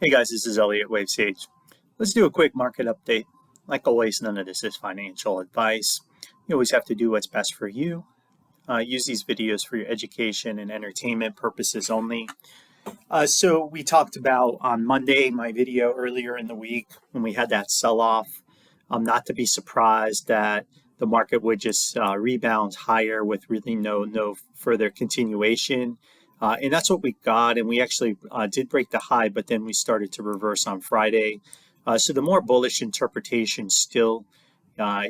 Hey guys, this is Elliot Wave Sage. Let's do a quick market update. Like always, none of this is financial advice. You always have to do what's best for you. Use these videos for your education and entertainment purposes only. So we talked about on Monday, my video earlier in the week when we had that sell-off, not to be surprised that the market would just rebound higher with really no further continuation. And that's what we got. And we actually did break the high, but then we started to reverse on Friday. So the more bullish interpretation still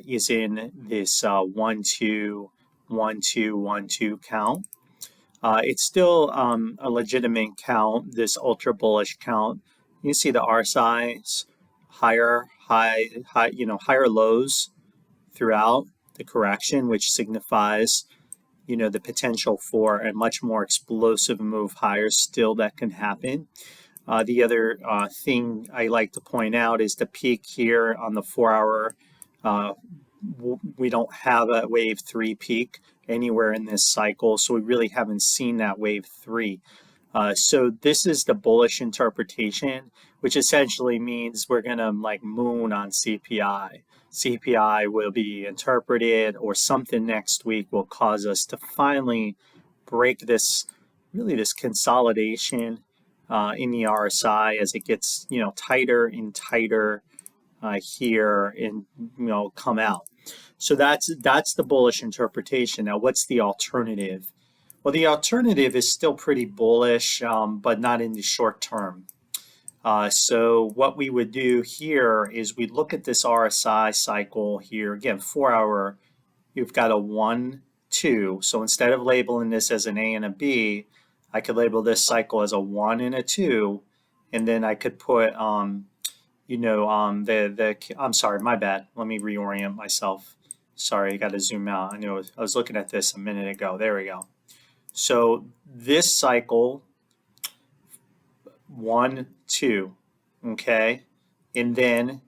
is in this 1 2 1 2 1 2 count. It's still a legitimate count, this ultra bullish count. You see the RSI's higher lows throughout the correction, which signifies, the potential for a much more explosive move higher still that can happen. The other thing I like to point out is the peak here on the 4 hour. We don't have a wave 3 peak anywhere in this cycle, so we really haven't seen that wave 3. So this is the bullish interpretation, which essentially means we're going to like moon on CPI. CPI will be interpreted, or something next week will cause us to finally break this consolidation in the RSI as it gets tighter and tighter here and come out. So that's the bullish interpretation. Now, what's the alternative? Well, the alternative is still pretty bullish, but not in the short term. So what we would do here is we look at this RSI cycle here. Again, 4 hour, you've got a 1, 2. So instead of labeling this as an A and a B, I could label this cycle as a 1 and a 2. And then I could put, I'm sorry, my bad. Let me reorient myself. Sorry, I got to zoom out. I know I was looking at this a minute ago. There we go. So this cycle, 1, 2, okay? And then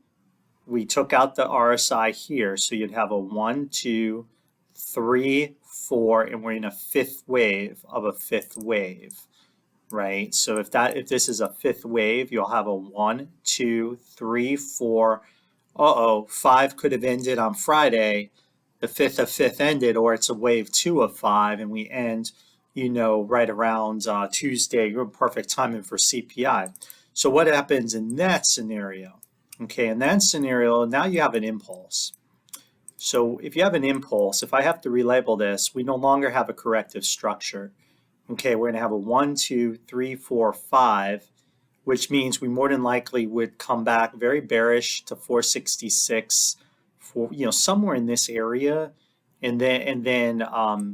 we took out the RSI here. So you'd have a 1, 2, 3, 4, and we're in a fifth wave of a fifth wave, right? So if this is a fifth wave, you'll have a 1, 2, 3, 4. 5 could have ended on Friday. The fifth of fifth ended, or it's a wave 2 of 5, and we end, right around Tuesday. You're perfect timing for CPI. So what happens in that scenario? Okay, in that scenario, now you have an impulse. So if you have an impulse, if I have to relabel this, we no longer have a corrective structure. Okay, we're going to have a 1, 2, 3, 4, 5, which means we more than likely would come back very bearish to 466, somewhere in this area, and then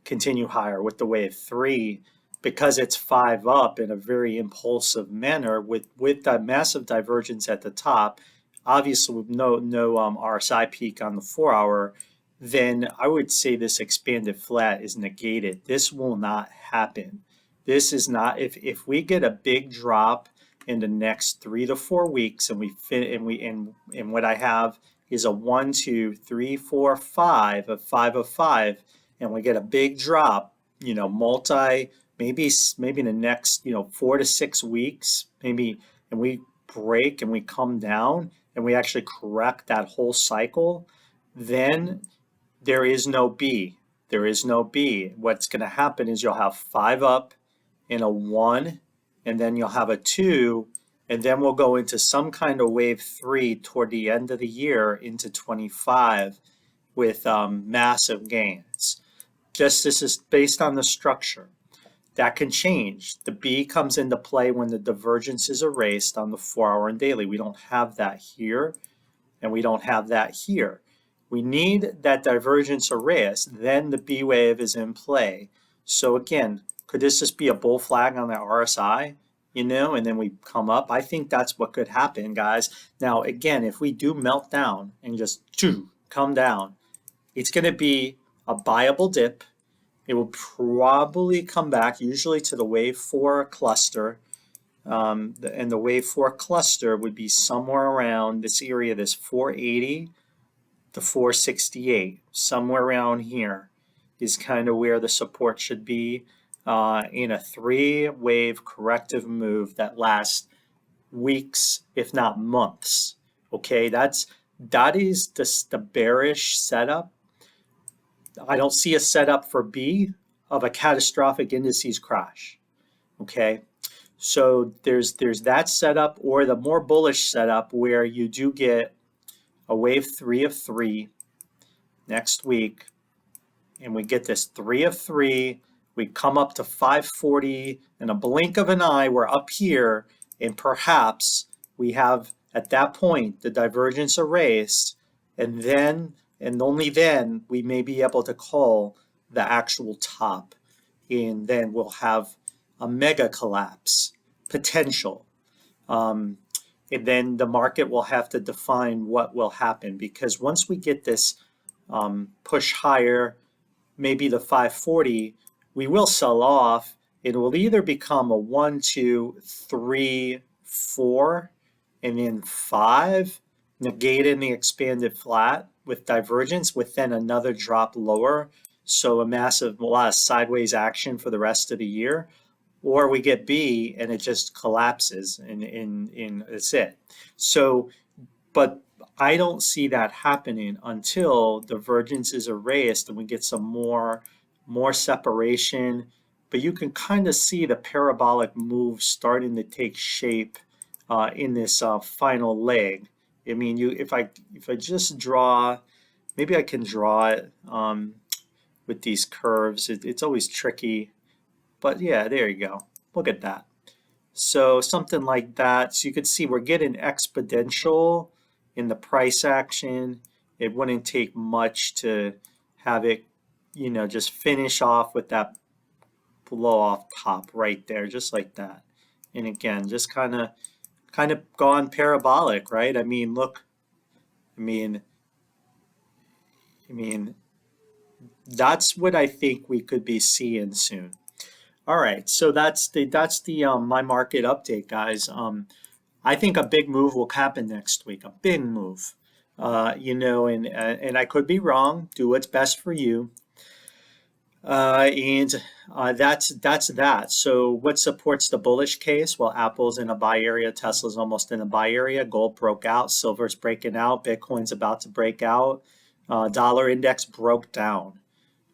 continue higher with the wave 3, because it's 5 up in a very impulsive manner with that massive divergence at the top. Obviously, with no RSI peak on the 4 hour, then I would say this expanded flat is negated. This will not happen. This is not, if we get a big drop in the next 3 to 4 weeks, and what I have is a 1, 2, 3, 4, 5, a 5 of 5, and we get a big drop, maybe in the next 4 to 6 weeks, maybe, and we break and we come down and we actually correct that whole cycle, then there is no B. There is no B. What's going to happen is you'll have 5 up and a 1, and then you'll have a 2, and then we'll go into some kind of wave 3 toward the end of the year into 25 with massive gains. Just this is based on the structure. That can change. The B comes into play when the divergence is erased on the 4 hour and daily. We don't have that here, and we don't have that here. We need that divergence erased, then the B wave is in play. So again, could this just be a bull flag on that RSI, and then we come up? I think that's what could happen, guys. Now, again, if we do melt down and just come down, it's going to be a buyable dip. It will probably come back usually to the wave 4 cluster. And the wave 4 cluster would be somewhere around this area, this 480 to 468, somewhere around here is kind of where the support should be in a 3 wave corrective move that lasts weeks, if not months. Okay, that is the bearish setup. I don't see a setup for B of a catastrophic indices crash. Okay, so there's that setup, or the more bullish setup where you do get a wave 3 of 3 next week, and we get this 3 of 3. We come up to 540 in a blink of an eye. We're up here, and perhaps we have at that point the divergence erased, and then and only then we may be able to call the actual top, and then we'll have a mega collapse potential. Um, and then the market will have to define what will happen, because once we get this push higher, maybe the 540, we will sell off. It will either become a 1, 2, 3, 4, and then 5, negating the expanded flat with divergence, with then another drop lower. So a lot of sideways action for the rest of the year. Or we get B and it just collapses and that's it. So, but I don't see that happening until divergence is erased and we get some more separation. But you can kind of see the parabolic move starting to take shape in this final leg. I mean, if I just draw, maybe I can draw it with these curves. It's always tricky, but yeah, there you go. Look at that. So something like that. So you could see we're getting exponential in the price action. It wouldn't take much to have it, just finish off with that blow off top right there, just like that. And again, just kind of gone parabolic, right? I mean, look, I mean, that's what I think we could be seeing soon. All right, so that's the my market update, guys. I think a big move will happen next week. A big move, and I could be wrong. Do what's best for you. And that's that. So what supports the bullish case? Well, Apple's in a buy area, Tesla's almost in a buy area, gold broke out, silver's breaking out, Bitcoin's about to break out, dollar index broke down.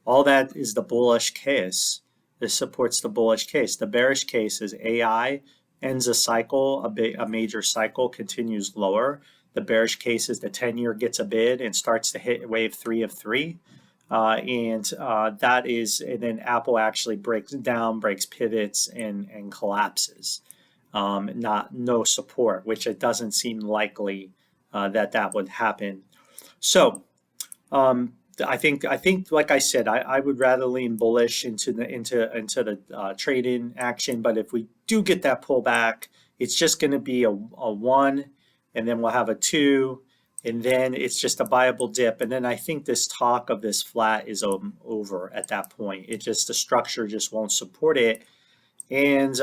All that is the bullish case. This supports the bullish case. The bearish case is AI ends a cycle, a major cycle, continues lower. The bearish case is the 10-year gets a bid and starts to hit wave 3 of 3. And then Apple actually breaks down, breaks pivots, and collapses. No support, which it doesn't seem likely that would happen. So I think, like I said, I would rather lean bullish into the trade-in action. But if we do get that pullback, it's just going to be a 1, and then we'll have a 2. And then it's just a viable dip. And then I think this talk of this flat is over at that point. The structure just won't support it. And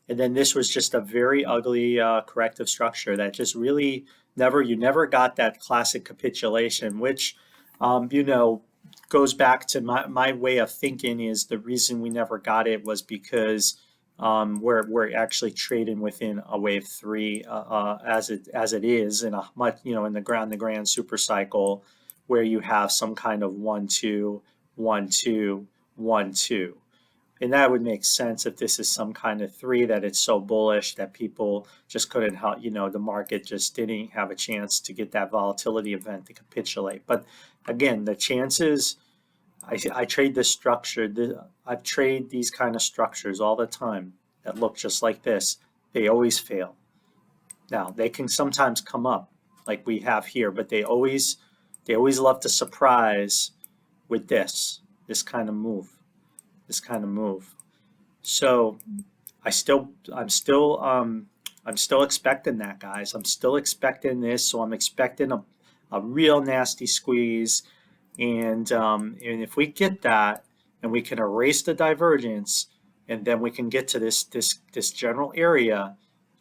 then this was just a very ugly corrective structure that just really you never got that classic capitulation, which, goes back to my way of thinking. Is the reason we never got it was because we're actually trading within a wave 3 as it is in a much in the grand super cycle, where you have some kind of 1 2 1 2 1 2, and that would make sense if this is some kind of 3, that it's so bullish that people just couldn't help, the market just didn't have a chance to get that volatility event to capitulate. But again, the chances, I trade this structure. I trade these kind of structures all the time that look just like this. They always fail. Now, they can sometimes come up like we have here, but they always love to surprise with this kind of move. So I'm still expecting that, guys. I'm still expecting this. So I'm expecting a real nasty squeeze. And if we get that, and we can erase the divergence, and then we can get to this general area,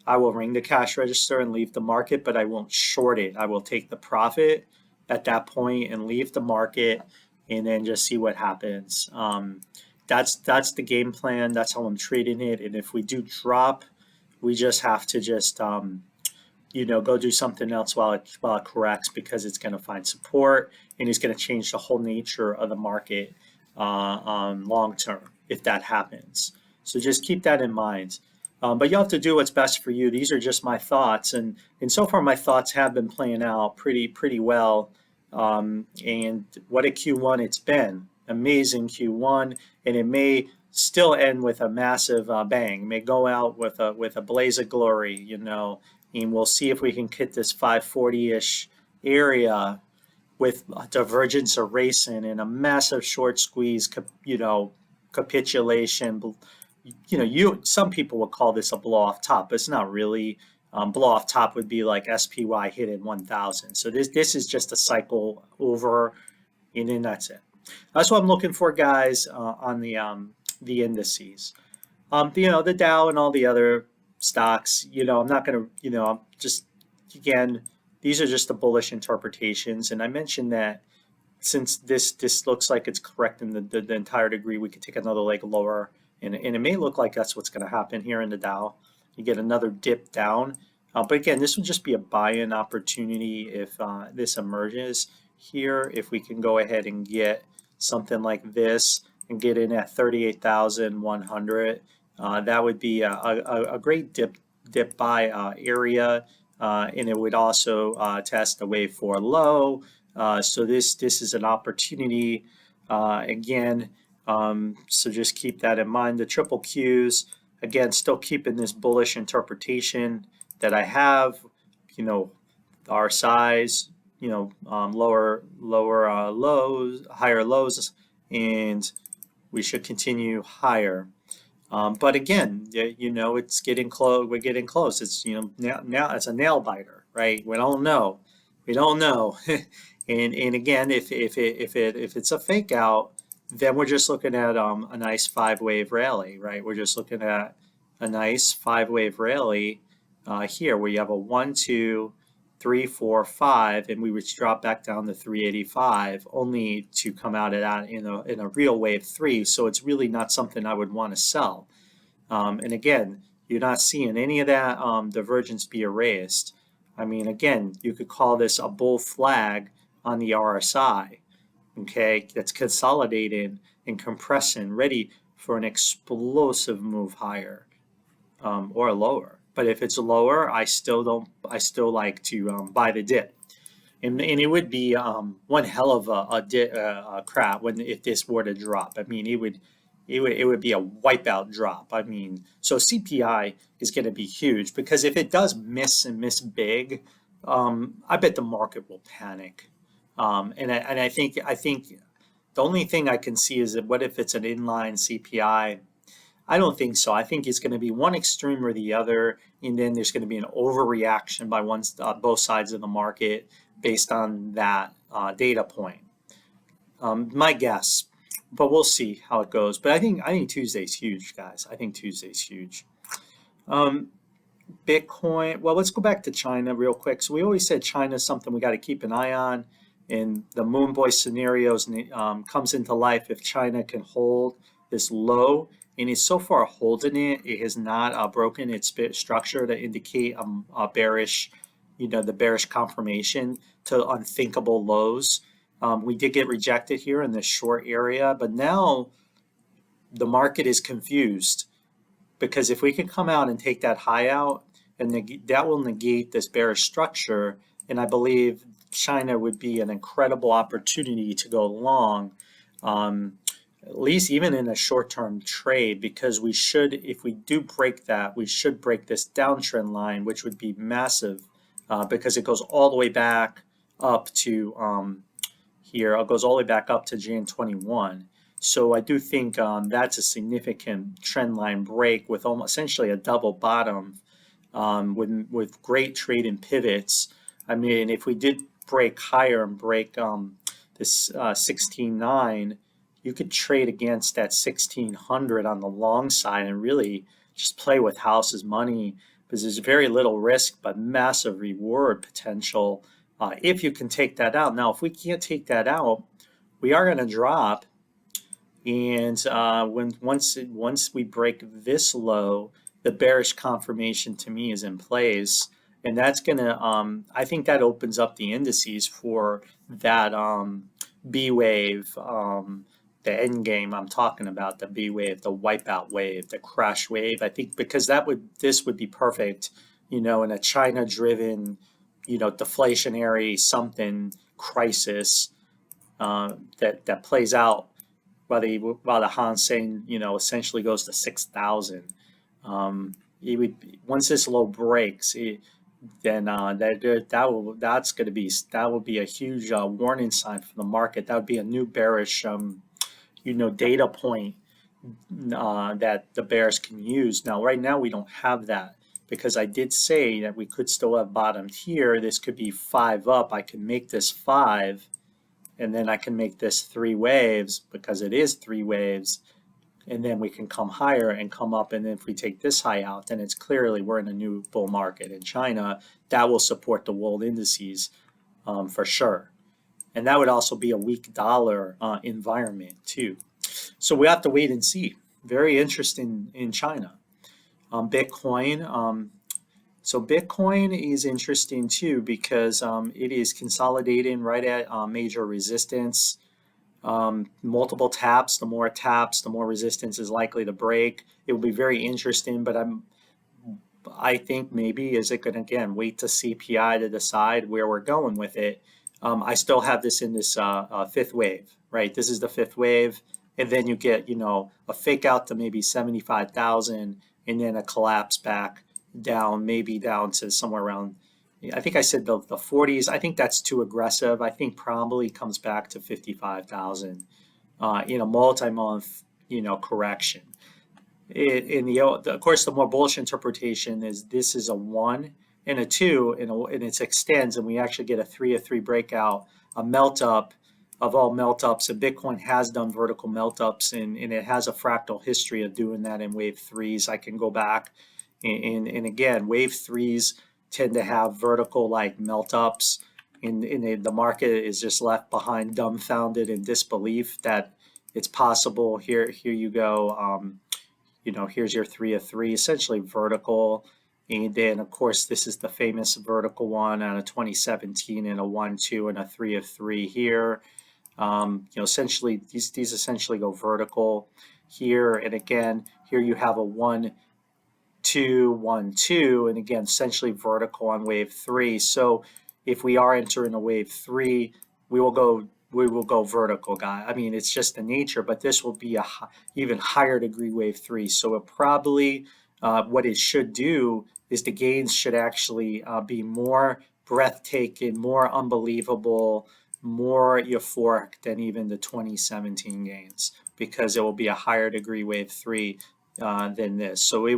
I will ring the cash register and leave the market, but I won't short it. I will take the profit at that point and leave the market, and then just see what happens. That's the game plan. That's how I'm trading it. And if we do drop we just have to just go do something else while it corrects, because it's going to find support and it's going to change the whole nature of the market long term if that happens. So just keep that in mind. But you'll have to do what's best for you. These are just my thoughts, and so far my thoughts have been playing out pretty well. And what a Q1 it's been! Amazing Q1, and it may still end with a massive bang. It may go out with a blaze of glory, and we'll see if we can hit this 540-ish area with divergence erasing and a massive short squeeze, capitulation. Some people would call this a blow off top, but it's not really. Blow off top would be like SPY hit at 1,000. So this is just a cycle over, and then that's it. That's what I'm looking for, guys, on the indices. The Dow and all the other stocks. I'm not going to. I'm just, again, these are just the bullish interpretations, and I mentioned that since this looks like it's correct in the entire degree, we could take another leg lower, and it may look like that's what's going to happen here in the Dow. You get another dip down, but again, this would just be a buy-in opportunity if this emerges here. If we can go ahead and get something like this and get in at 38,100, that would be a great dip buy area, and it would also test a wave 4 low. So this is an opportunity again. So just keep that in mind. The triple Qs, again, still keeping this bullish interpretation that I have. Our size, lower lows, higher lows, and we should continue higher. But again, it's getting close. We're getting close. It's now it's a nail biter, right? We don't know. and again, if it's a fake out, then we're just looking at a nice 5-wave rally, right? We're just looking at a nice 5-wave rally here, where you have a 1, 2, 3, 4, 5, and we would drop back down to 385, only to come out of that in a real wave 3. So it's really not something I would want to sell. And again, you're not seeing any of that divergence be erased. I mean, again, you could call this a bull flag on the RSI. Okay, that's consolidating and compressing, ready for an explosive move higher or lower. But if it's lower, I still like to buy the dip, and it would be one hell of a crap if this were to drop. I mean, it would be a wipeout drop. I mean, so CPI is going to be huge, because if it does miss big, I bet the market will panic. And I think the only thing I can see is that what if it's an inline CPI? I don't think so. I think it's going to be one extreme or the other, and then there's going to be an overreaction by both sides of the market based on that data point. My guess, but we'll see how it goes. But I think Tuesday's huge, guys. I think Tuesday's huge. Bitcoin. Well, let's go back to China real quick. So we always said China is something we got to keep an eye on, and the moon boy scenarios comes into life if China can hold this low, and it's so far holding it. It has not broken its structure to indicate a bearish, the bearish confirmation to unthinkable lows. We did get rejected here in this short area, but now the market is confused, because if we can come out and take that high out, and that will negate this bearish structure, and I believe China would be an incredible opportunity to go long, at least even in a short-term trade, because we should, if we do break that, we should break this downtrend line, which would be massive, because it goes all the way back up to here. It goes all the way back up to Jan 21. So I do think that's a significant trend line break with almost essentially a double bottom, with great trading pivots. I mean, if we did break higher and break this 16.9, you could trade against that 1600 on the long side and really just play with house's money, because there's very little risk but massive reward potential if you can take that out. Now, if we can't take that out, we are going to drop, and once we break this low, the bearish confirmation to me is in place. And that's gonna, I think that opens up the indices for that B wave, the end game I'm talking about, the B wave, the wipeout wave, the crash wave. I think because this would be perfect, in a China driven, deflationary something crisis that plays out while the Han Seng, essentially goes to 6,000. Once this low breaks, then that will be a huge warning sign for the market. That would be a new bearish data point that the bears can use. Now, right now we don't have that because I did say that we could still have bottomed here. This could be 5 up. I can make this 5, and then I can make this 3 waves because it is 3 waves. And then we can come higher and come up. And then if we take this high out, then it's clearly we're in a new bull market in China. That will support the world indices for sure. And that would also be a weak dollar environment too. So we have to wait and see. Very interesting in China. Bitcoin. So Bitcoin is interesting too because it is consolidating right at major resistance. Multiple taps, the more taps, the more resistance is likely to break. It will be very interesting, but I think maybe is it going to, again, wait to CPI to decide where we're going with it. I still have this in this 5th wave, right? This is the 5th wave, and then you get, a fake out to maybe 75,000, and then a collapse back down, maybe down to somewhere around, I think I said the 40s. I think that's too aggressive. I think probably comes back to 55,000 in a multi-month, correction. Of course, the more bullish interpretation is this is a 1 and a 2, and it extends, and we actually get a 3 breakout, a melt up of all melt ups. And Bitcoin has done vertical melt ups, and it has a fractal history of doing that in wave 3s. I can go back and again, wave 3s tend to have vertical like melt ups, and the market is just left behind dumbfounded in disbelief that it's possible. Here you go. Here's your 3 of 3, essentially vertical. And then of course this is the famous vertical one out of 2017, and a 1, 2, and a 3 of 3 here. Essentially these essentially go vertical here, and again here you have a 1, 2, 1, 2, and again essentially vertical on wave 3. So if we are entering a wave 3, we will go vertical, guy. I mean, it's just the nature, but this will be a even higher degree wave 3. So it probably what it should do is the gains should actually be more breathtaking, more unbelievable, more euphoric than even the 2017 gains, because it will be a higher degree wave 3 than this. So it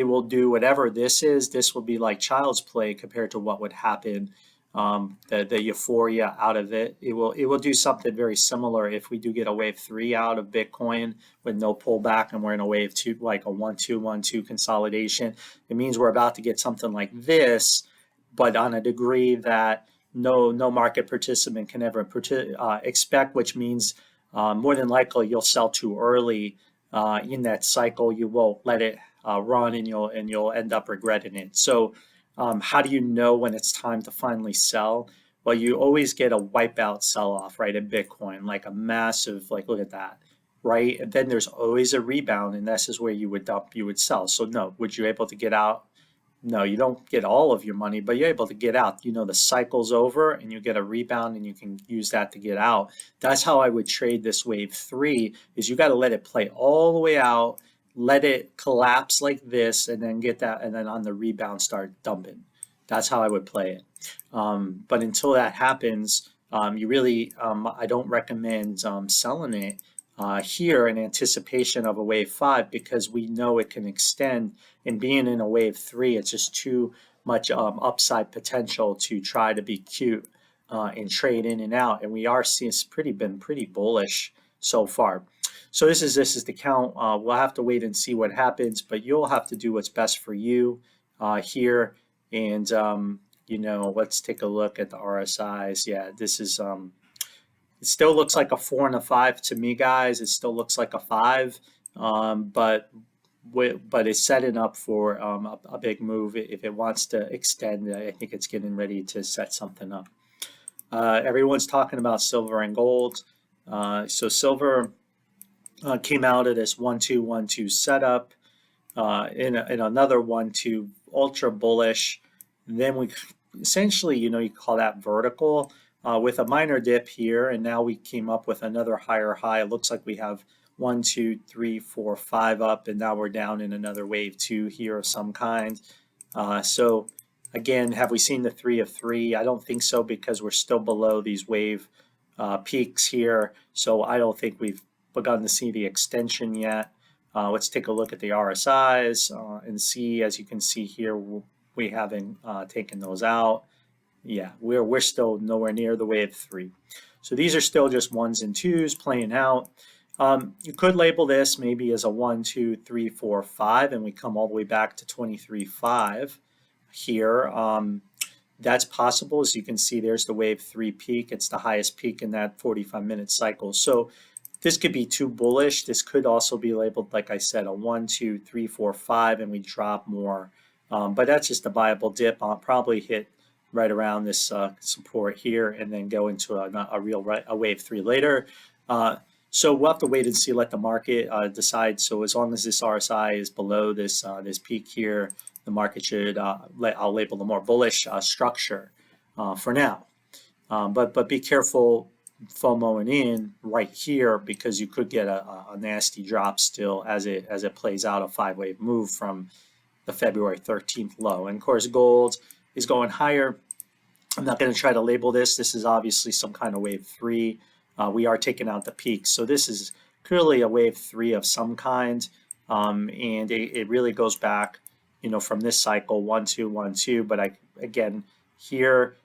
will do whatever this is. This will be like child's play compared to what would happen. The euphoria out of it. It will do something very similar if we do get a wave 3 out of Bitcoin with no pullback, and we're in a wave 2, like a 1, 2, 1, 2 consolidation. It means we're about to get something like this, but on a degree that no market participant can ever expect, which means more than likely you'll sell too early in that cycle. You won't let it run, and you'll end up regretting it. So how do you know when it's time to finally sell? Well, you always get a wipeout sell-off, right, in Bitcoin, like a massive, like, look at that, right? And then there's always a rebound, and this is where you would sell. So no, would you able to get out? No, you don't get all of your money, but you're able to get out. The cycle's over, and you get a rebound, and you can use that to get out. That's how I would trade this wave 3, is you got to let it play all the way out, let it collapse like this, and then get that, and then on the rebound start dumping. That's how I would play it. But until that happens, you really, I don't recommend selling it here in anticipation of a wave 5, because we know it can extend, and being in a wave 3, it's just too much upside potential to try to be cute and trade in and out. And we are seeing it's been pretty bullish so far. So this is the count. We'll have to wait and see what happens, but you'll have to do what's best for you here. And let's take a look at the RSIs. Yeah, this is it still looks like a 4 and a 5 to me, guys. It still looks like a 5, but but it's setting up for a big move. If it wants to extend, I think it's getting ready to set something up. Everyone's talking about silver and gold. So silver came out of this 1-2-1-2 setup in another 1-2 ultra bullish. Then we essentially, you call that vertical with a minor dip here, and now we came up with another higher high. It looks like we have 1, 2, 3, 4, 5 up, and now we're down in another wave 2 here of some kind. So again, have we seen the 3 of 3? I don't think so, because we're still below these wave peaks here. So I don't think we've begun to see the extension yet. Let's take a look at the RSIs and see. As you can see here, we haven't taken those out. Yeah, we're still nowhere near the wave 3. So these are still just 1s and 2s playing out. You could label this maybe as a 1, 2, 3, 4, 5, and we come all the way back to 23.5 here. That's possible. As you can see, there's the wave 3 peak. It's the highest peak in that 45-minute cycle. So this could be too bullish. This could also be labeled, like I said, a 1, 2, 3, 4, 5, and we drop more. But that's just a viable dip. I'll probably hit right around this support here and then go into a wave 3 later. So we'll have to wait and see, let the market decide. So as long as this RSI is below this this peak here, the market should, I'll label the more bullish structure for now. But be careful FOMOing in right here, because you could get a nasty drop still as it plays out a 5-wave move from the February 13th low. And of course, gold is going higher. I'm not going to try to label this. This is obviously some kind of wave 3. We are taking out the peaks. So this is clearly a wave 3 of some kind. And it really goes back, from this cycle, 1, 2, 1, 2. But again, here,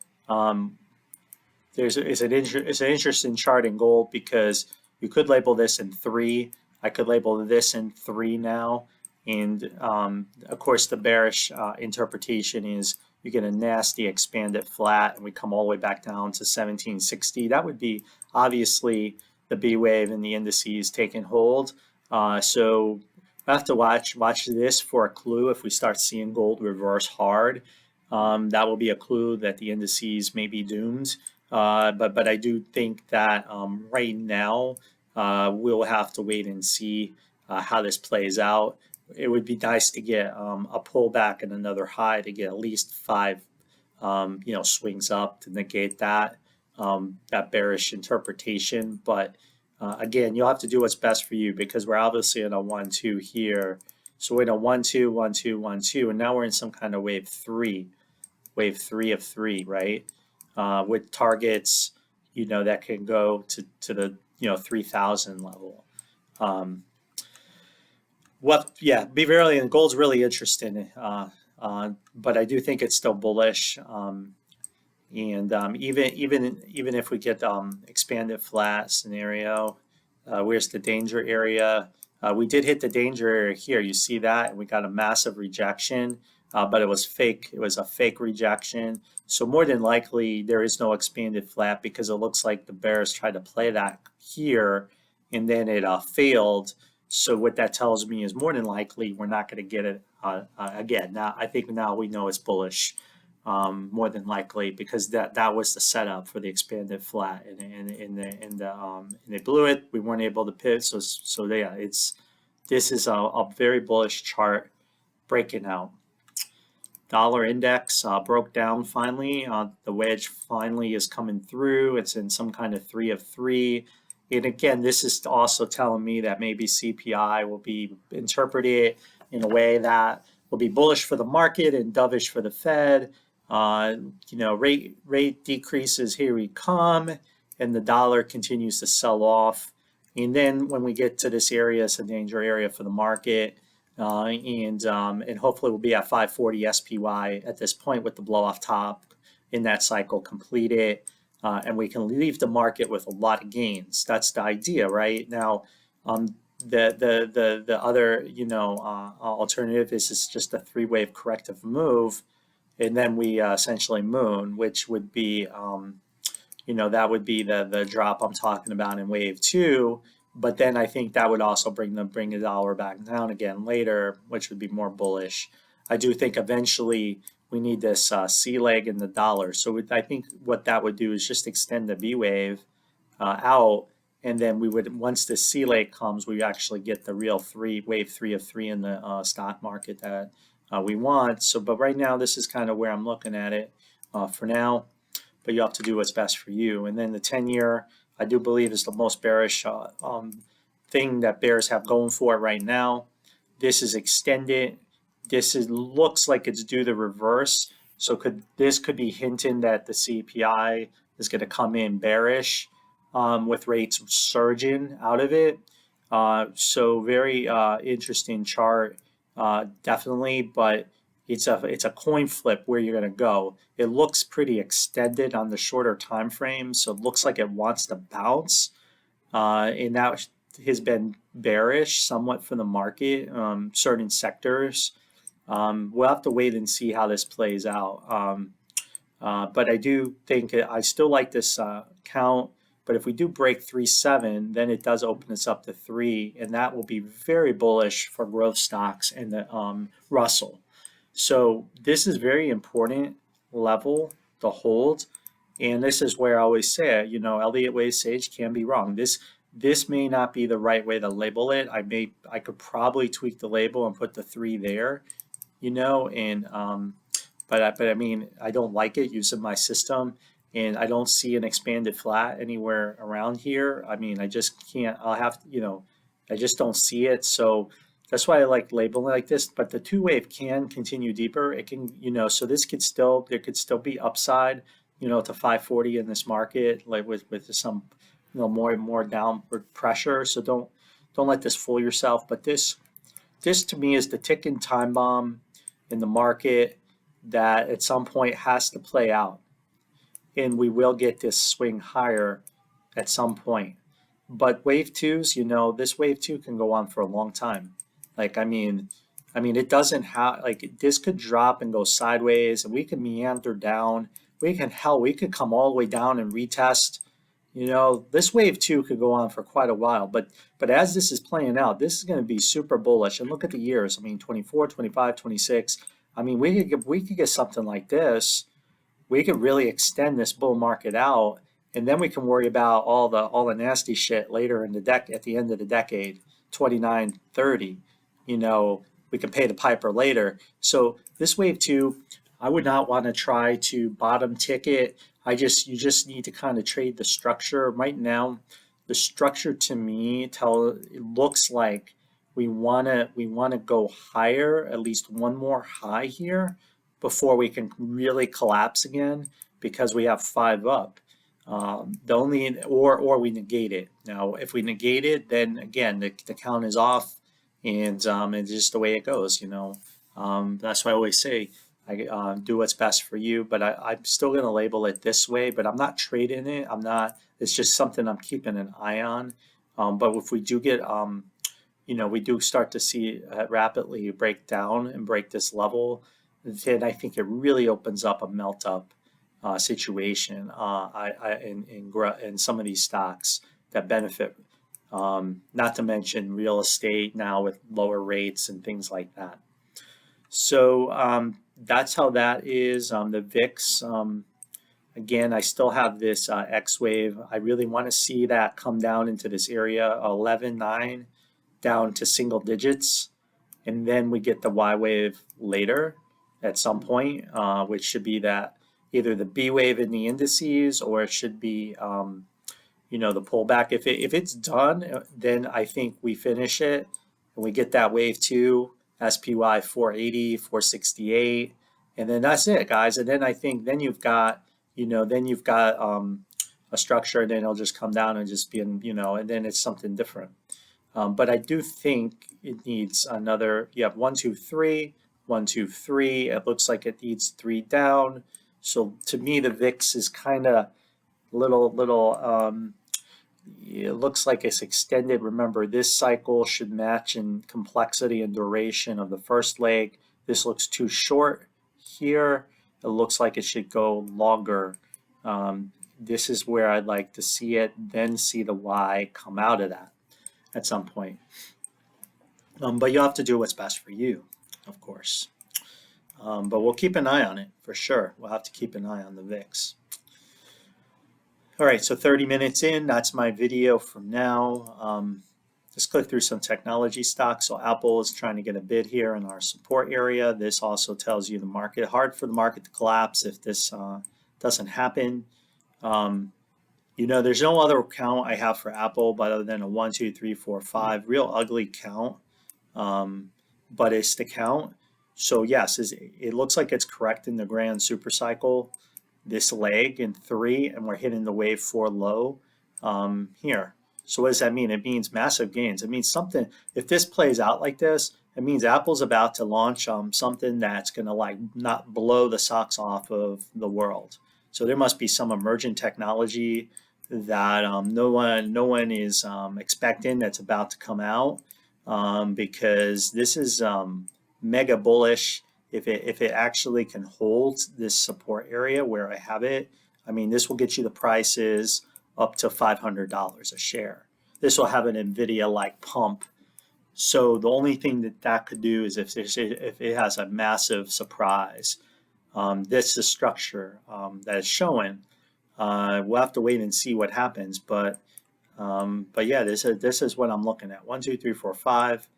it's an interesting chart in gold, because you could label this in 3. I could label this in 3 now. And of course, the bearish interpretation is you get a nasty expanded flat, and we come all the way back down to 1760. That would be obviously the B wave and the indices taking hold. So I have to watch this for a clue. If we start seeing gold reverse hard, that will be a clue that the indices may be doomed. But I do think that right now we'll have to wait and see how this plays out. It would be nice to get a pullback and another high to get at least 5 swings up to negate that bearish interpretation. But again, you'll have to do what's best for you, because we're obviously in a 1, 2 here. So we're in a 1, 2, 1, 2, 1, 2, and now we're in some kind of wave 3 of 3, right? With targets, that can go to the 3,000 level. Be really, and gold's really interesting, but I do think it's still bullish. And even if we get expanded flat scenario, where's the danger area? We did hit the danger area here. You see that, and we got a massive rejection, but it was fake. It was a fake rejection. So more than likely, there is no expanded flat, because it looks like the bears tried to play that here, and then it failed. So what that tells me is more than likely we're not going to get it again. Now I think now we know it's bullish, more than likely, because that was the setup for the expanded flat, and they blew it. We weren't able to pivot. So yeah, this is a very bullish chart breaking out. Dollar index broke down finally. The wedge finally is coming through. It's in some kind of 3 of 3. And again, this is also telling me that maybe CPI will be interpreted in a way that will be bullish for the market and dovish for the Fed. Rate decreases, here we come, and the dollar continues to sell off. And then when we get to this area, it's a danger area for the market. And hopefully we'll be at 540 SPY at this point with the blow off top in that cycle completed. And we can leave the market with a lot of gains. That's the idea, right? Now, the other alternative is just a 3-wave corrective move, and then we essentially moon, which would be that would be the drop I'm talking about in wave 2. but then I think that would also bring the dollar back down again later, which would be more bullish. I do think eventually we need this C leg in the dollar. So I think what that would do is just extend the V wave out, and then we would, once the C leg comes, we actually get the real wave three of three in the stock market that we want. So, but right now this is kind of where I'm looking at it for now. But you have to do what's best for you. And then the 10-year, I do believe, is the most bearish thing that bears have going for it right now. This is extended. Looks like it's due the reverse. So this could be hinting that the CPI is going to come in bearish with rates surging out of it. So very interesting chart, definitely, but it's a coin flip where you're going to go. It looks pretty extended on the shorter time frame, so it looks like it wants to bounce, and that has been bearish somewhat for the market, certain sectors. We'll have to wait and see how this plays out. But I do think I still like this count. But if we do break 3.7, then it does open us up to 3, and that will be very bullish for growth stocks and the Russell. So this is very important level to hold, and this is where I always say, Elliott Wave Sage can be wrong. This may not be the right way to label it. I could probably tweak the label and put the 3 there, and but I mean, I don't like it using my system, and I don't see an expanded flat anywhere around here. I mean, I just can't. I'll have to, I just don't see it. So that's why I like labeling like this. But the 2 wave can continue deeper. It can, so there could still be upside, to 540 in this market, like with some, more and more downward pressure. So don't let this fool yourself. But this to me is the ticking time bomb in the market that at some point has to play out, and we will get this swing higher at some point. But wave twos, this wave two can go on for a long time. Like, I mean, it doesn't have, like, this could drop and go sideways, and we can meander down. We could come all the way down and retest. This wave two could go on for quite a while. But as this is playing out, this is going to be super bullish. And look at the years. I mean, 24, 25, 26. I mean, we could get something like this. We could really extend this bull market out, and then we can worry about all the nasty shit later in at the end of the decade, 29, 30. We can pay the piper later. So this wave two, I would not want to try to bottom ticket. You just need to kind of trade the structure. Right now, the structure to me it looks like we wanna go higher, at least one more high here before we can really collapse again, because we have 5 up. Or we negate it. Now, if we negate it, then again the count is off, and it's just the way it goes. That's why I always say, do what's best for you. But I'm still going to label it this way. But I'm not trading it. It's just something I'm keeping an eye on. But if we do get we do start to see rapidly break down and break this level, then I think it really opens up a melt up situation in some of these stocks that benefit, not to mention real estate now with lower rates and things like that. So that's how that is. The VIX, again, I still have this X wave. I really want to see that come down into this area, 11.9, down to single digits, and then we get the Y wave later at some point, which should be that either the B wave in the indices, or it should be the pullback. If it's done, then I think we finish it and we get that wave 2, SPY 480, 468, and then that's it, guys. And then I think then you've got a structure, and then it'll just come down and just be and then it's something different. But I do think it needs another. You have 1, 2, 3, 1, 2, 3. It looks like it needs 3 down. So to me, the VIX is kind of little. It looks like it's extended. Remember, this cycle should match in complexity and duration of the first leg. This looks too short here. It looks like it should go longer. This is where I'd like to see it, then see the Y come out of that. at some point. But you have to do what's best for you, of course. But we'll keep an eye on it for sure. We'll have to keep an eye on the VIX. All right, so 30 minutes in, that's my video for now. Just click through some technology stocks. So Apple is trying to get a bid here in our support area. This also tells you the market, hard for the market to collapse if this doesn't happen. There's no other count I have for Apple but other than a 1, 2, 3, 4, 5, real ugly count. But it's the count. So yes, it looks like it's correct in the grand super cycle, this leg in 3, and we're hitting the wave 4 low here. So what does that mean? It means massive gains. It means something, if this plays out like this, it means Apple's about to launch something that's going to like not blow the socks off of the world. So there must be some emerging technology that no one is expecting that's about to come out, because this is mega bullish. If it actually can hold this support area where I have it, I mean, this will get you the prices up to $500 a share. This will have an NVIDIA-like pump. So the only thing that could do is if it has a massive surprise. This is structure that is showing. We'll have to wait and see what happens, but yeah, this is what I'm looking at. 1, 2, 3, 4, 5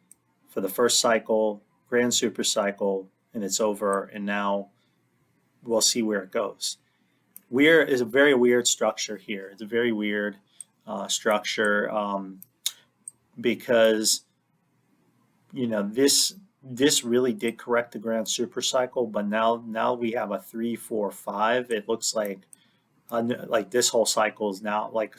for the first cycle, grand super cycle, and it's over. And now we'll see where it goes. Weird is a very weird structure here. It's a very weird structure because this really did correct the grand super cycle, but now we have a 3, 4, 5. It looks like this whole cycle is now like,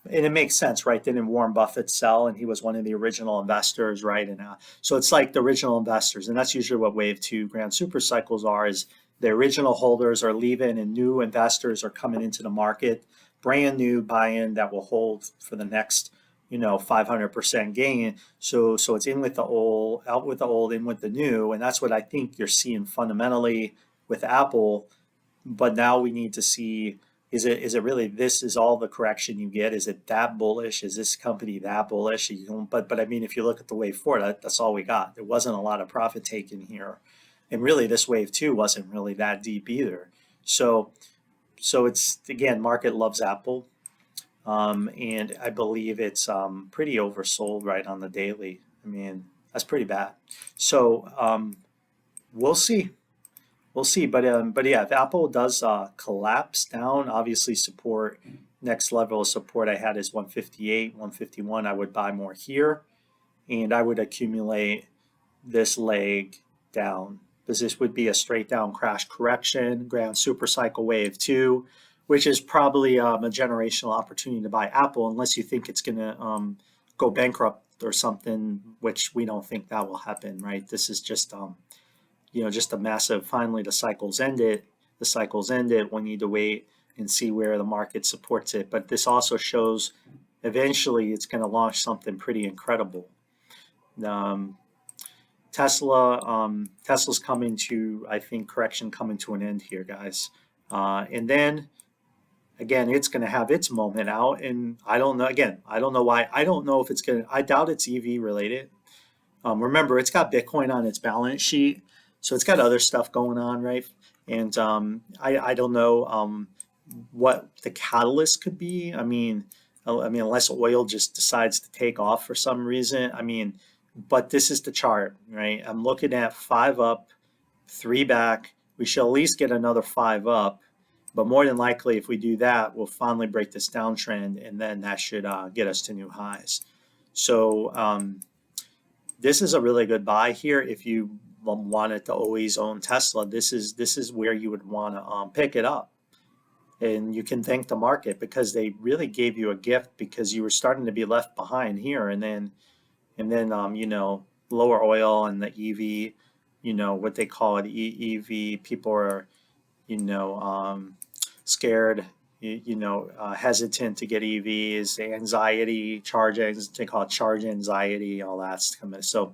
and it makes sense, right? Didn't Warren Buffett sell, and he was one of the original investors, right? And so it's like the original investors, and that's usually what wave 2 grand super cycles are, is the original holders are leaving and new investors are coming into the market, brand new buy-in that will hold for the next 500% gain. So it's in with the old, out with the old, in with the new, and that's what I think you're seeing fundamentally with Apple. But now we need to see, is it really, this is all the correction you get? Is it that bullish? Is this company that bullish? But I mean, if you look at the wave 4, that's all we got. There wasn't a lot of profit taken here. And really this wave 2 wasn't really that deep either. So it's, again, market loves Apple. And I believe it's pretty oversold right on the daily. I mean, that's pretty bad. So we'll see. We'll see, but yeah, if Apple does collapse down, obviously support, next level of support I had is 158, 151. I would buy more here, and I would accumulate this leg down, because this would be a straight down crash correction, grand super cycle wave 2, which is probably a generational opportunity to buy Apple, unless you think it's going to go bankrupt or something, which we don't think that will happen, right? This is just just a massive, finally the cycle's ended. The cycle's ended. We need to wait and see where the market supports it. But this also shows eventually it's going to launch something pretty incredible. Tesla's coming to, I think, correction coming to an end here, guys. And then, again, it's going to have its moment out. And I don't know, again, I don't know why. I don't know if it's going to, I doubt it's EV related. Remember, it's got Bitcoin on its balance sheet. So it's got other stuff going on, right? And I don't know what the catalyst could be. I mean, unless oil just decides to take off for some reason. I mean, but this is the chart, right? I'm looking at 5 up, 3 back. We shall at least get another 5 up. But more than likely, if we do that, we'll finally break this downtrend, and then that should get us to new highs. So this is a really good buy here if you wanted to always own Tesla. This is where you would want to pick it up, and you can thank the market because they really gave you a gift, because you were starting to be left behind here, and then lower oil and the EV, what they call it, EV. People are scared, hesitant to get EVs, anxiety, they call it charge anxiety, all that's coming. So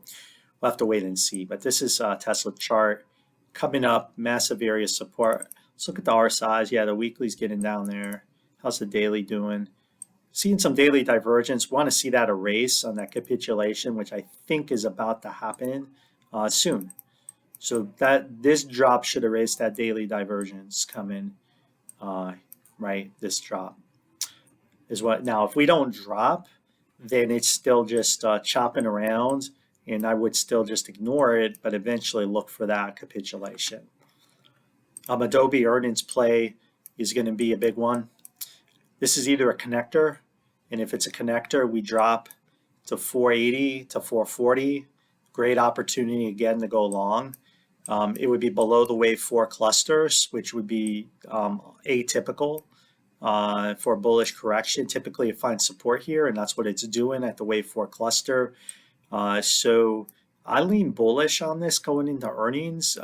we'll have to wait and see. But this is Tesla chart coming up, massive area of support. Let's look at the RSIs. Yeah, the weekly's getting down there. How's the daily doing? seeing some daily divergence. Want to see that erase on that capitulation, which I think is about to happen soon. So that this drop should erase that daily divergence coming, right? This drop is what. Now, if we don't drop, then it's still just chopping around, and I would still just ignore it, but eventually look for that capitulation. Adobe earnings play is going to be a big one. This is either a connector, and if it's a connector, we drop to 480 to 440. Great opportunity again to go long. It would be below the wave 4 clusters, which would be atypical for a bullish correction. Typically, it finds support here, and that's what it's doing at the wave 4 cluster. So I lean bullish on this going into earnings,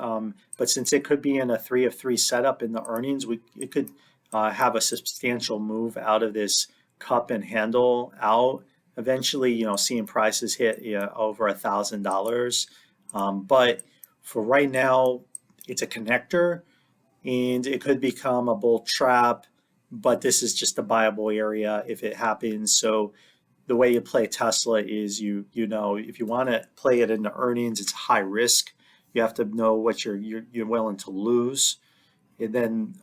but since it could be in a 3 of 3 setup in the earnings, it could have a substantial move out of this cup and handle out. Eventually, seeing prices hit over $1,000. But for right now, it's a connector, and it could become a bull trap. But this is just a buyable area if it happens. So the way you play Tesla is if you want to play it in the earnings, it's high risk. You have to know what you're willing to lose, and then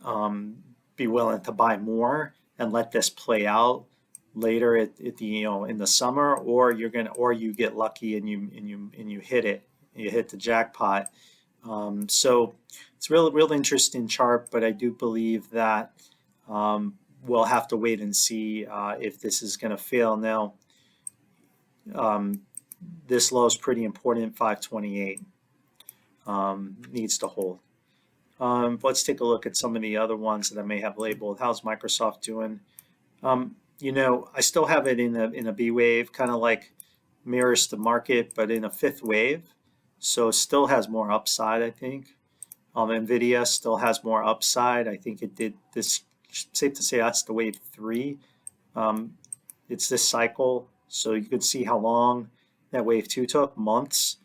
be willing to buy more and let this play out later at the in the summer, or you get lucky and you hit it, you hit the jackpot. So it's real interesting chart, but I do believe that we'll have to wait and see if this is going to fail. Now, this low is pretty important, 528. Needs to hold. Let's take a look at some of the other ones that I may have labeled. How's Microsoft doing? I still have it in a B wave, kind of like mirrors the market, but in a fifth wave. So it still has more upside, I think. NVIDIA still has more upside. I think it did this. Safe to say that's the wave 3. It's this cycle. So you could see how long that wave 2 took, months.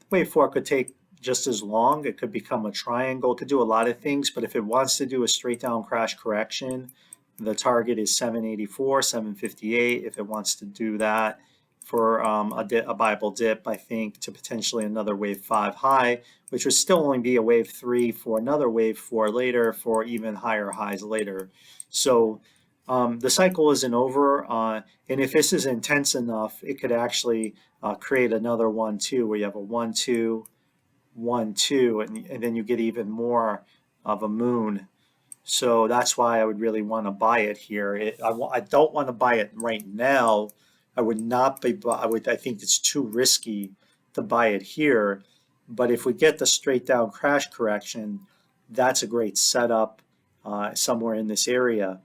Wave 4 could take just as long. It could become a triangle. It could do a lot of things, but if it wants to do a straight down crash correction, the target is 784, 758. If it wants to do that for a Bible dip, I think, to potentially another wave 5 high, which would still only be a wave 3 for another wave 4 later for even higher highs later. So the cycle isn't over, and if this is intense enough, it could actually create another 1-2 where you have a 1-2, 1-2, and then you get even more of a moon. So that's why I would really want to buy it here. I don't want to buy it right now. I would not be. I think it's too risky to buy it here. But if we get the straight down crash correction, that's a great setup somewhere in this area,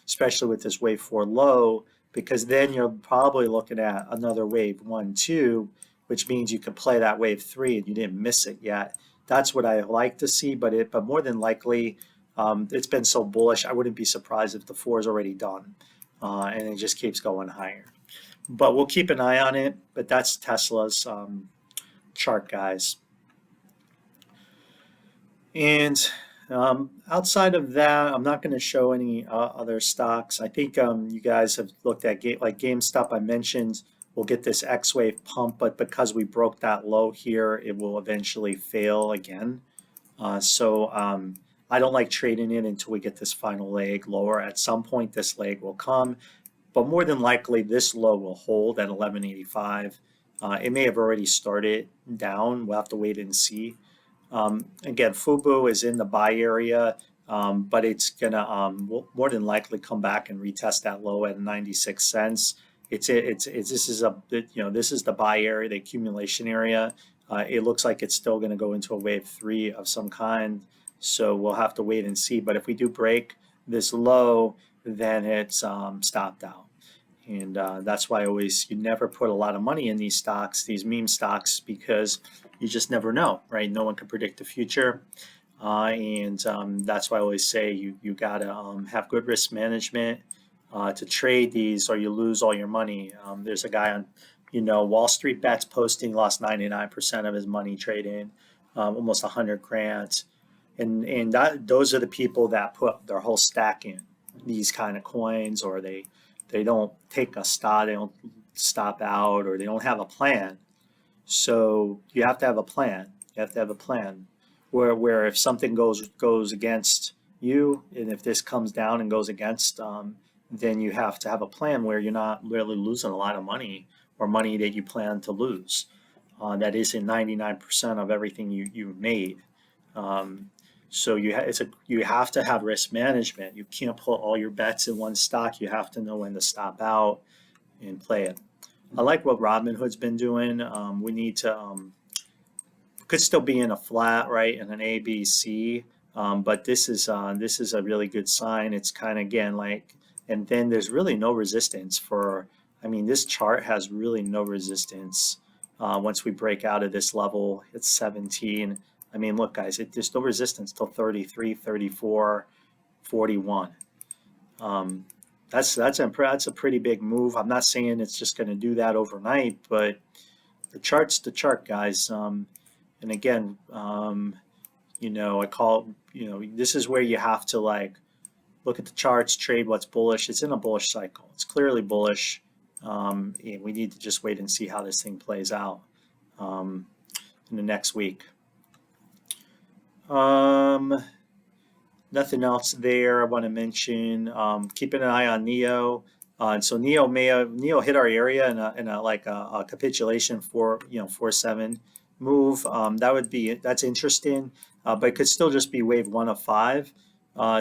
especially with this wave 4 low, because then you're probably looking at another wave 1-2, which means you can play that wave 3 and you didn't miss it yet. That's what I like to see, but more than likely, it's been so bullish, I wouldn't be surprised if the 4 is already done, and it just keeps going higher. But we'll keep an eye on it. But that's Tesla's chart, guys. And outside of that, I'm not going to show any other stocks. I think you guys have looked at like GameStop. I mentioned we'll get this X wave pump, but because we broke that low here, it will eventually fail again. So I don't like trading it until we get this final leg lower. At some point, this leg will come, but more than likely, this low will hold at 1185. It may have already started down. We'll have to wait and see. Again, Fubu is in the buy area, but it's gonna more than likely come back and retest that low at 96 cents. This is the buy area, the accumulation area. It looks like it's still going to go into a wave 3 of some kind, so we'll have to wait and see. But if we do break this low, then it's stopped out. And that's why you never put a lot of money in these stocks, these meme stocks, because you just never know, right? No one can predict the future. And that's why I always say you got to have good risk management to trade these, or you lose all your money. There's a guy on, Wall Street Bets posting, lost 99% of his money trading, almost 100 grand. And those are the people that put their whole stack in these kind of coins, or they they don't take a stop, they don't stop out, or they don't have a plan. So you have to have a plan. You have to have a plan where if something goes against you, and if this comes down and goes against, then you have to have a plan where you're not really losing a lot of money or money that you plan to lose. That isn't 99% of everything you made. Um, so you have to have risk management. You can't put all your bets in one stock. You have to know when to stop out and play it. I like what Robinhood's been doing. We need to could still be in a flat, right, in an A, B, C. But this is a really good sign. It's kind of again like, and then there's really no resistance for. I mean, this chart has really no resistance. Once we break out of this level, it's 17. I mean, look, guys, there's no resistance till 33, 34, 41. That's a pretty big move. I'm not saying it's just going to do that overnight, but the chart's the chart, guys. And again, I call, this is where you have to like look at the charts, trade what's bullish. It's in a bullish cycle. It's clearly bullish. And we need to just wait and see how this thing plays out in the next week. Nothing else there I want to mention. Keeping an eye on Neo. And so Neo hit our area in a capitulation for 4-7 move. That's interesting, but it could still just be wave 1 of 5.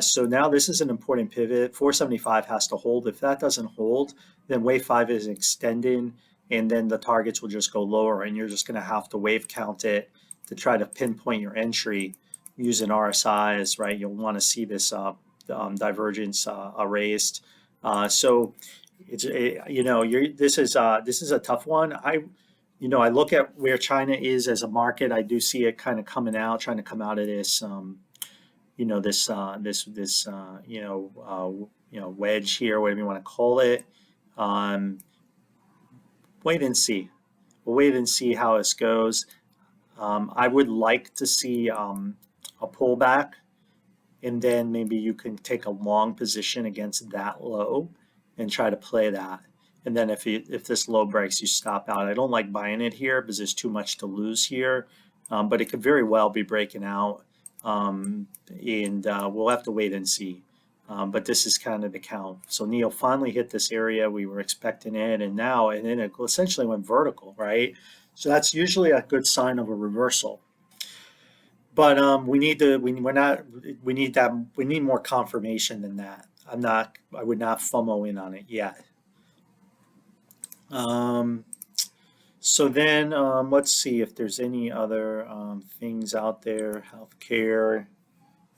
So now this is an important pivot. 475 has to hold. If that doesn't hold, then wave 5 is extending, and then the targets will just go lower, and you're just going to have to wave count it to try to pinpoint your entry using RSIs, right? You'll want to see this divergence erased. So it's this is a tough one. I look at where China is as a market. I do see it kind of trying to come out of this, wedge here, whatever you want to call it. Wait and see. We'll wait and see how this goes. I would like to see a pullback, and then maybe you can take a long position against that low and try to play that. And then if this low breaks, you stop out. I don't like buying it here because there's too much to lose here, but it could very well be breaking out, and we'll have to wait and see. But this is kind of the count. So Neo finally hit this area. We were expecting it, and then it essentially went vertical, right? So that's usually a good sign of a reversal. But we need more confirmation than that. I would not FOMO in on it yet. So then let's see if there's any other things out there. Healthcare.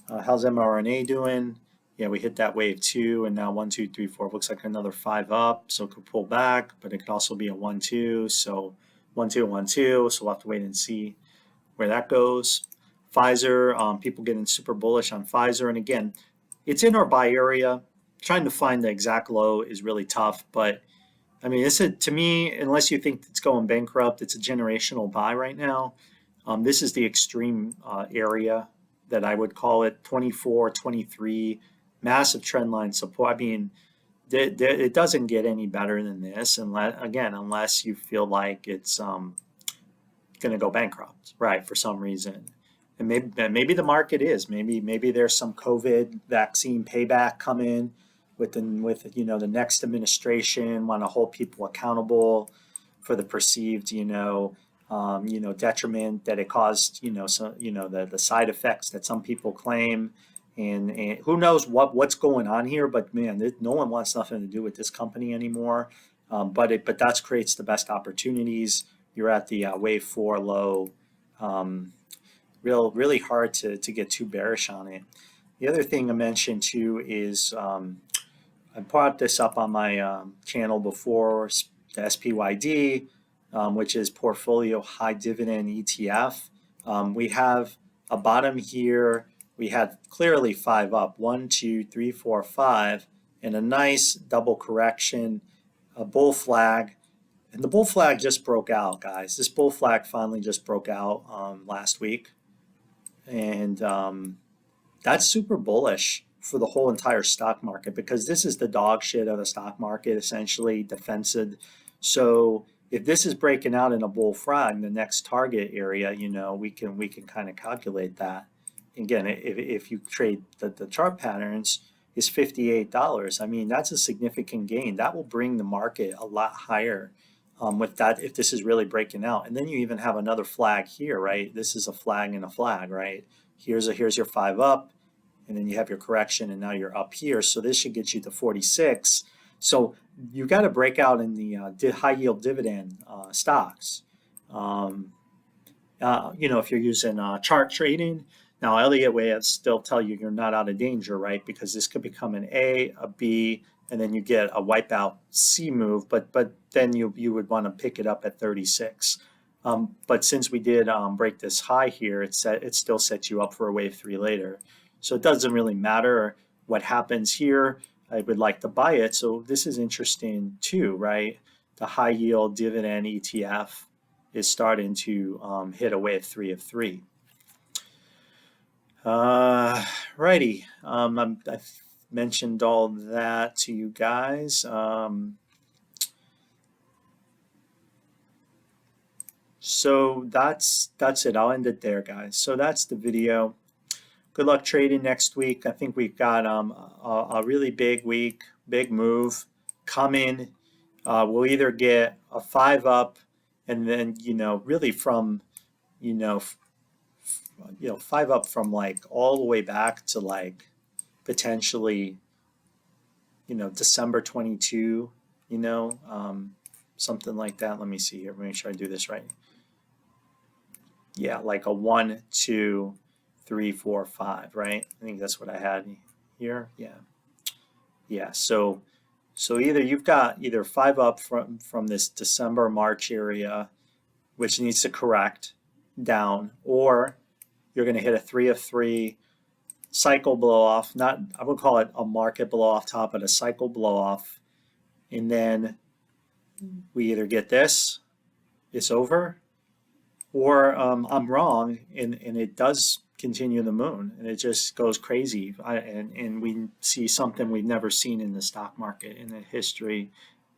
How's mRNA doing? Yeah, we hit that wave 2, and now 1, 2, 3, 4. Looks like another 5 up, so it could pull back, but it could also be a 1, 2. So 1, 2, 1, 2. So we'll have to wait and see where that goes. Pfizer, people getting super bullish on Pfizer, and again, it's in our buy area. Trying to find the exact low is really tough, but I mean, to me, unless you think it's going bankrupt, it's a generational buy right now. This is the extreme area that I would call it. 24, 23, massive trend line support. I mean, it doesn't get any better than this, unless you feel like it's going to go bankrupt, right, for some reason. And maybe the market is. Maybe there's some COVID vaccine payback coming with the next administration, want to hold people accountable for the perceived detriment that it caused, the side effects that some people claim, and who knows what's going on here. But man, no one wants nothing to do with this company anymore. But that creates the best opportunities. You're at the wave 4 low. Really hard to get too bearish on it. The other thing I mentioned too is I brought this up on my channel before, the SPYD, which is Portfolio High Dividend ETF. We have a bottom here. We had clearly 5 up, 1, 2, 3, 4, 5, and a nice double correction, a bull flag. And the bull flag just broke out, guys. This bull flag finally just broke out last week. And that's super bullish for the whole entire stock market, because this is the dog shit of the stock market, essentially defensive. So if this is breaking out in a bull flag, the next target area, we can kind of calculate that. Again, if you trade the chart patterns, is $58. I mean, that's a significant gain. That will bring the market a lot higher with that, if this is really breaking out. And then you even have another flag here, right? This is a flag and a flag, right? Here's your 5 up, and then you have your correction, and now you're up here. So this should get you to 46. So you got to break out in the high yield dividend stocks. If you're using chart trading. Now, Elliott Wave still tell you you're not out of danger, right? Because this could become an A, a B, and then you get a wipeout C move, but then you would want to pick it up at 36. But since we did break this high here, it still sets you up for a wave 3 later. So it doesn't really matter what happens here. I would like to buy it. So this is interesting too, right? The high yield dividend ETF is starting to hit a wave 3 of 3. Righty. I've mentioned all that to you guys. So that's it. I'll end it there, guys. So that's the video. Good luck trading next week. I think we've got a really big week, big move coming. We'll either get a 5 up, and then really from 5 up from like all the way back to like potentially December 22, something like that. Let me see here. Make sure I do this right. Yeah, like a 1, 2, 3, 4, 5, right? I think that's what I had here. Yeah. So either you've got 5 up from this December March area, which needs to correct down, or you're going to hit a 3 of 3 cycle blow off. Not, I would call it a market blow off top, but a cycle blow off, and then we either get this, it's over, or I'm wrong, and it does continue the moon, and it just goes crazy, and we see something we've never seen in the stock market in the history,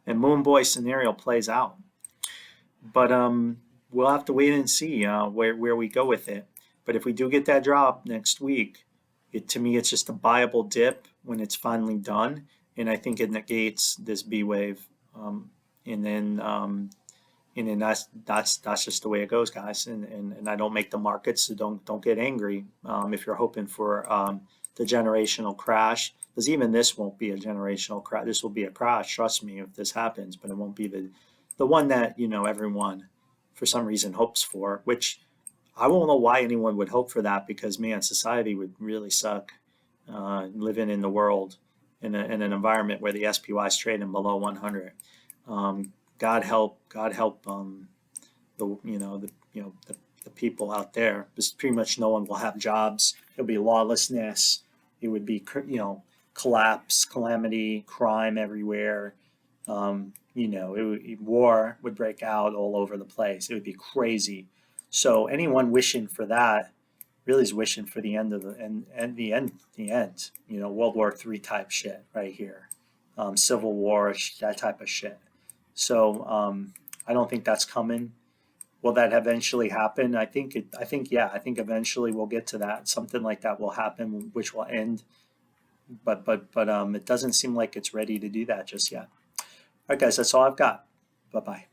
and Moon Boy scenario plays out. But we'll have to wait and see where we go with it. But if we do get that drop next week, to me it's just a buyable dip when it's finally done, and I think it negates this B wave, and then that's just the way it goes, guys. And I don't make the markets, so don't get angry if you're hoping for the generational crash, because even this won't be a generational crash. This will be a crash, trust me, if this happens, but it won't be the one that everyone for some reason hopes for, which I won't know why anyone would hope for that, because man, society would really suck living in the world in an environment where the SPY is trading below 100. God help the people out there, because pretty much no one will have jobs. There'll be lawlessness. It would be collapse, calamity, crime everywhere. War would break out all over the place. It would be crazy. So anyone wishing for that really is wishing for the end of the end. World War III type shit right here, Civil War, that type of shit. So I don't think that's coming. Will that eventually happen? I think eventually we'll get to that. Something like that will happen, which will end. But it doesn't seem like it's ready to do that just yet. All right, guys, that's all I've got. Bye-bye.